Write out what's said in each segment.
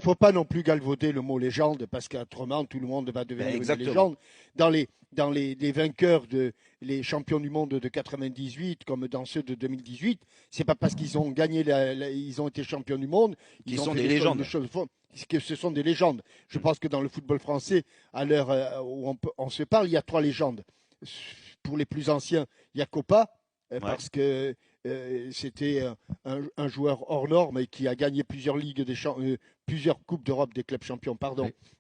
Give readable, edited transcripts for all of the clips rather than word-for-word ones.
faut pas non plus galvauder le mot légende parce qu'autrement tout le monde va devenir une légende. Dans les vainqueurs les champions du monde de 98 comme dans ceux de 2018, c'est pas parce qu'ils ont gagné ils ont été champions du monde Ils sont des légendes. Que ce sont des légendes. Je pense que dans le football français, à l'heure où on se parle, il y a 3 légendes. Pour les plus anciens, il y a Copa, parce que c'était un joueur hors norme et qui a gagné plusieurs plusieurs coupes d'Europe des clubs champions,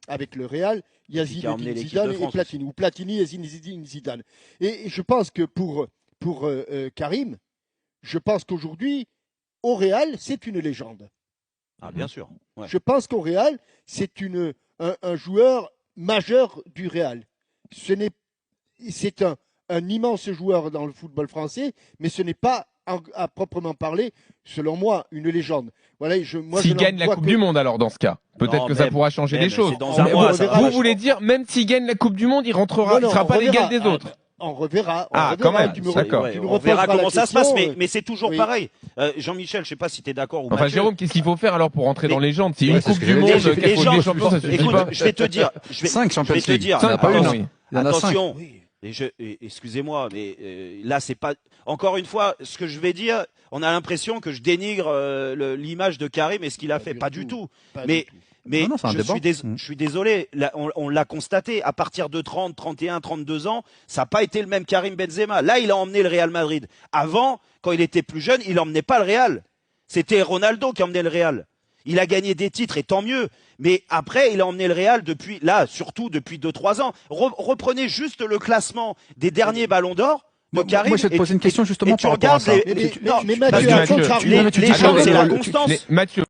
avec le Real. Il y a Zinedine Zidane et Platini, ou Platini et Zinedine Zidane. Et je pense que pour Karim, je pense qu'aujourd'hui, au Real, c'est une légende. Ah, bien sûr. Ouais. Je pense qu'au Real, c'est un joueur majeur du Real. C'est un immense joueur dans le football français, mais ce n'est pas à proprement parler, selon moi, une légende. Voilà, s'il gagne la Coupe du Monde, alors dans ce cas, peut-être que ça pourra changer les choses. Vous voulez dire, même s'il gagne la Coupe du Monde, il rentrera, il ne sera pas l'égal des autres. On reverra. Quand même. On verra comment ça se passe, mais c'est toujours pareil. Jean-Michel, je ne sais pas si tu es d'accord ou pas. Enfin, Jérôme, qu'est-ce qu'il faut faire alors pour rentrer dans les légendes? Si une Coupe du Monde, 4 champions, ça suffit pas. Je vais te dire. 5 Champions League. Attention. Excusez-moi, mais là, c'est pas. Encore une fois, ce que je vais dire, on a l'impression que je dénigre l'image de Karim et ce qu'il a fait. Pas du tout. Mais je suis désolé, on l'a constaté, à partir de 30, 31, 32 ans, ça n'a pas été le même Karim Benzema. Là, il a emmené le Real Madrid. Avant, quand il était plus jeune, il n'emmenait pas le Real. C'était Ronaldo qui emmenait le Real. Il a gagné des titres et tant mieux. Mais après, il a emmené le Real surtout depuis 2-3 ans. Reprenez juste le classement des derniers ballons d'or. Moi, je vais te poser une question justement par rapport à ça. Mais Mathieu, les gens, c'est la constance. Mathieu.